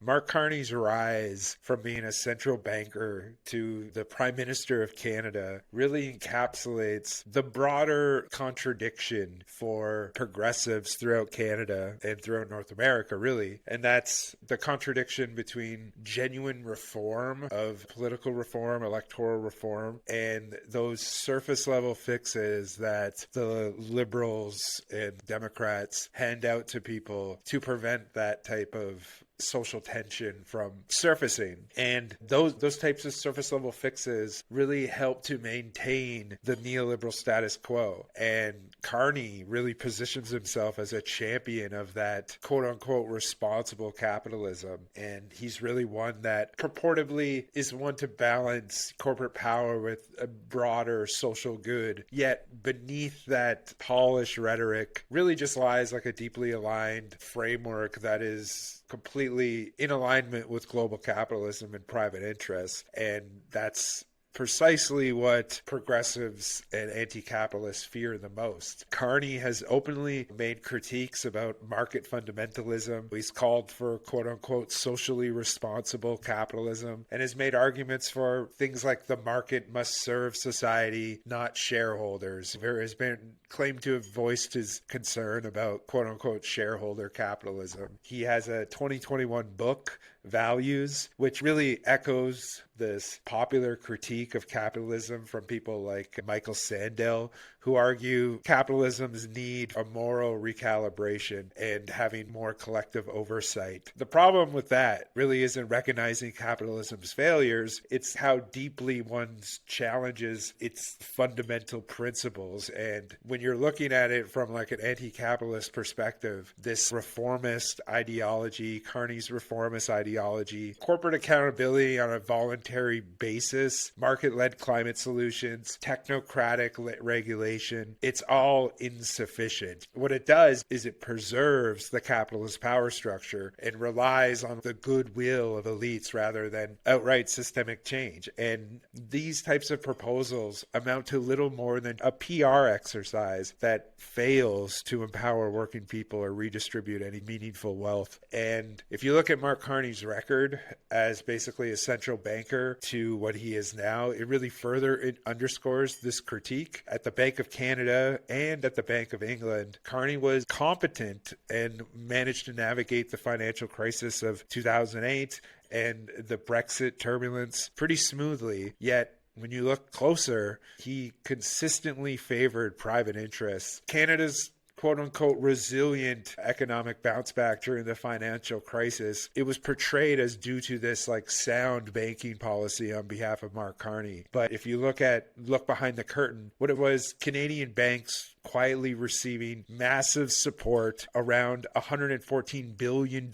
Mark Carney's rise from being a central banker to the Prime Minister of Canada really encapsulates the broader contradiction for progressives throughout Canada and throughout North America, really. And that's the contradiction between genuine reform of political reform, electoral reform, and those surface level fixes that the Liberals and Democrats hand out to people to prevent that type of social tension from surfacing. And those types of surface level fixes really help to maintain the neoliberal status quo. And Carney really positions himself as a champion of that quote unquote responsible capitalism. And he's really one that purportedly is one to balance corporate power with a broader social good. Yet beneath that polished rhetoric really just lies like a deeply aligned framework that is completely in alignment with global capitalism and private interests. And that's precisely what progressives and anti-capitalists fear the most. Carney has openly made critiques about market fundamentalism. He's called for quote-unquote socially responsible capitalism and has made arguments for things like the market must serve society, not shareholders. There has been claimed to have voiced his concern about quote-unquote shareholder capitalism. He has a 2021 book, Values, which really echoes this popular critique of capitalism from people like Michael Sandel, who argue capitalism's need a moral recalibration and having more collective oversight. The problem with that really isn't recognizing capitalism's failures, it's how deeply one challenges its fundamental principles. And when you're looking at it from like an anti-capitalist perspective, this reformist ideology, Carney's reformist ideology, corporate accountability on a voluntary basis, market-led climate solutions, technocratic regulation, it's all insufficient. What it does is it preserves the capitalist power structure and relies on the goodwill of elites rather than outright systemic change. And these types of proposals amount to little more than a PR exercise that fails to empower working people or redistribute any meaningful wealth. And if you look at Mark Carney's record as basically a central banker to what he is now, it really further underscores this critique. At the Bank of Canada and at the Bank of England, Carney was competent and managed to navigate the financial crisis of 2008 and the Brexit turbulence pretty smoothly. Yet when you look closer, he consistently favored private interests. Canada's quote-unquote resilient economic bounce back during the financial crisis, it was portrayed as due to this like sound banking policy on behalf of Mark Carney. But if you look behind the curtain, what it was, Canadian banks quietly receiving massive support, around $114 billion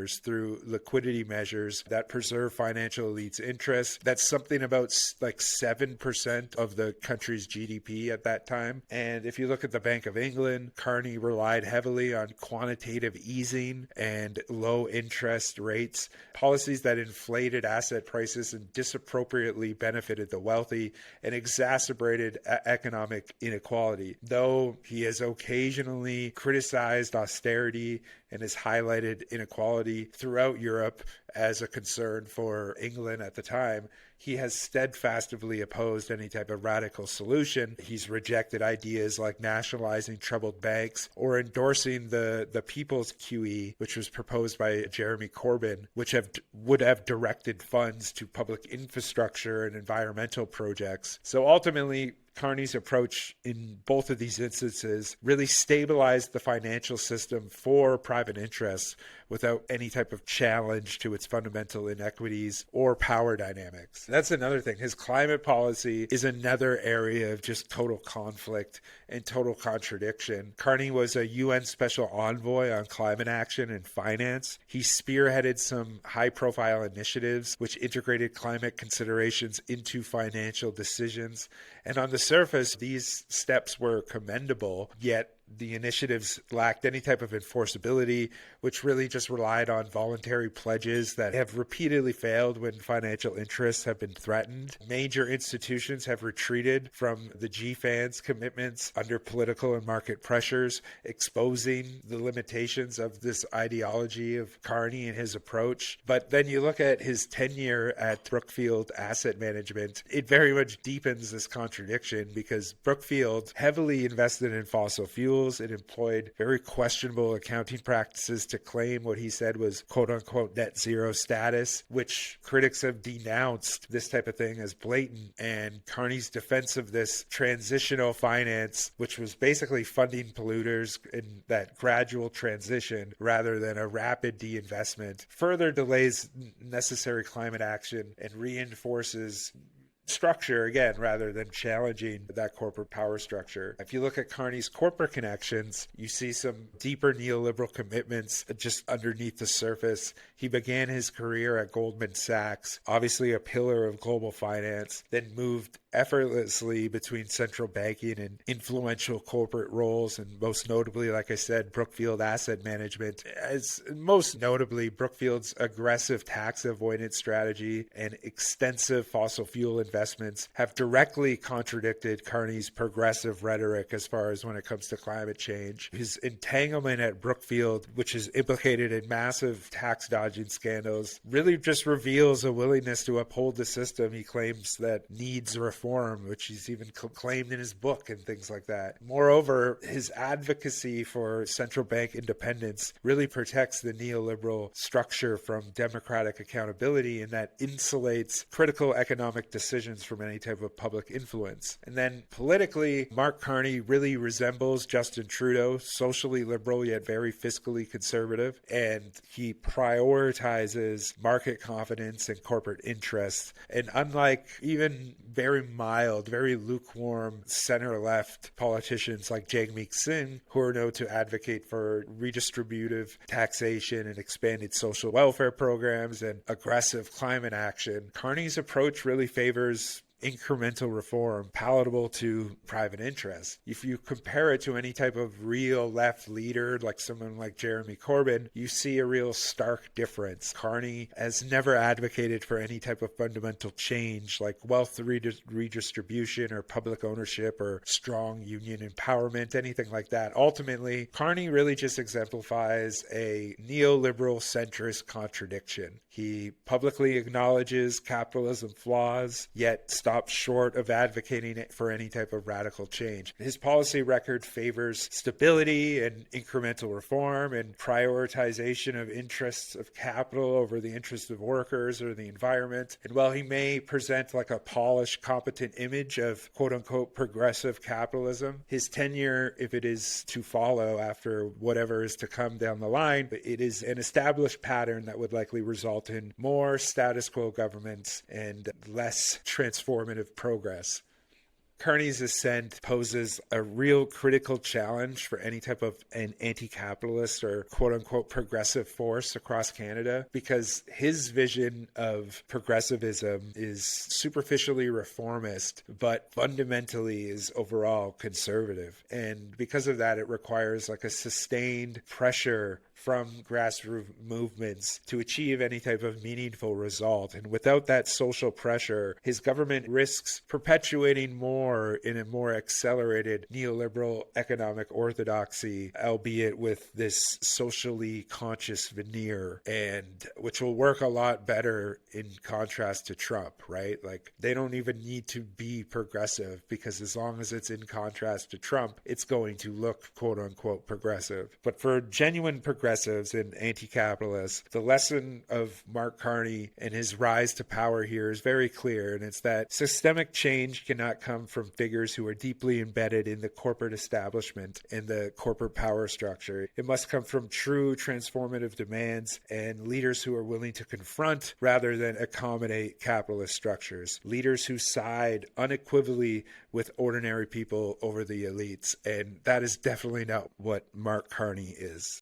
through liquidity measures that preserve financial elites' interests. That's something about like 7% of the country's GDP at that time. And if you look at the Bank of England, Carney relied heavily on quantitative easing and low interest rates, policies that inflated asset prices and disappropriately benefited the wealthy and exacerbated economic inequality. Though he has occasionally criticized austerity and has highlighted inequality throughout Europe as a concern for England at the time, he has steadfastly opposed any type of radical solution. He's rejected ideas like nationalizing troubled banks or endorsing the People's QE, which was proposed by Jeremy Corbyn, which would have directed funds to public infrastructure and environmental projects. So ultimately, Carney's approach in both of these instances really stabilized the financial system for private interests without any type of challenge to its fundamental inequities or power dynamics. That's another thing. His climate policy is another area of just total conflict and total contradiction. Carney was a UN special envoy on climate action and finance. He spearheaded some high-profile initiatives which integrated climate considerations into financial decisions. And on the surface, these steps were commendable, yet The initiatives lacked any type of enforceability, which really just relied on voluntary pledges that have repeatedly failed when financial interests have been threatened. Major institutions have retreated from the GFAN's commitments under political and market pressures, exposing the limitations of this ideology of Carney and his approach. But then you look at his tenure at Brookfield Asset Management, it very much deepens this contradiction because Brookfield heavily invested in fossil fuels. It employed very questionable accounting practices to claim what he said was quote-unquote net zero status, which critics have denounced this type of thing as blatant. And Carney's defense of this transitional finance, which was basically funding polluters in that gradual transition rather than a rapid de-investment, further delays necessary climate action and reinforces structure again rather than challenging that corporate power structure. If you look at Carney's corporate connections, you see some deeper neoliberal commitments just underneath the surface. He began his career at Goldman Sachs, obviously a pillar of global finance, then moved effortlessly between central banking and influential corporate roles, and most notably, like I said, Brookfield Asset Management. As most notably, Brookfield's aggressive tax avoidance strategy and extensive fossil fuel investments have directly contradicted Carney's progressive rhetoric as far as when it comes to climate change. His entanglement at Brookfield, which is implicated in massive tax dodging scandals, really just reveals a willingness to uphold the system he claims that needs reform, which he's even claimed in his book and things like that. Moreover, his advocacy for central bank independence really protects the neoliberal structure from democratic accountability, and that insulates critical economic decisions from any type of public influence. And then politically, Mark Carney really resembles Justin Trudeau, socially liberal yet very fiscally conservative, and he prioritizes market confidence and corporate interests. And unlike even very mild, very lukewarm center-left politicians like Jagmeet Singh, who are known to advocate for redistributive taxation and expanded social welfare programs and aggressive climate action, Carney's approach really favors incremental reform palatable to private interests. If you compare it to any type of real left leader, like someone like Jeremy Corbyn, you see a real stark difference. Carney has never advocated for any type of fundamental change like wealth redistribution or public ownership or strong union empowerment, anything like that. Ultimately, Carney really just exemplifies a neoliberal centrist contradiction. He publicly acknowledges capitalism flaws, yet stops short of advocating for any type of radical change. His policy record favors stability and incremental reform and prioritization of interests of capital over the interests of workers or the environment. And while he may present like a polished, competent image of quote-unquote progressive capitalism, his tenure, if it is to follow after whatever is to come down the line, it is an established pattern that would likely result in more status quo governments and less transformative progress. Carney's ascent poses a real critical challenge for any type of an anti-capitalist or quote-unquote progressive force across Canada, because his vision of progressivism is superficially reformist, but fundamentally is overall conservative. And because of that, it requires like a sustained pressure from grassroots movements to achieve any type of meaningful result. And without that social pressure, his government risks perpetuating more in a more accelerated neoliberal economic orthodoxy, albeit with this socially conscious veneer, and which will work a lot better in contrast to Trump, right? Like, they don't even need to be progressive, because as long as it's in contrast to Trump, it's going to look quote unquote progressive. But for genuine progressives and anti-capitalists, the lesson of Mark Carney and his rise to power here is very clear, and it's that systemic change cannot come from figures who are deeply embedded in the corporate establishment and the corporate power structure. It must come from true transformative demands and leaders who are willing to confront rather than accommodate capitalist structures. Leaders who side unequivocally with ordinary people over the elites. And that is definitely not what Mark Carney is.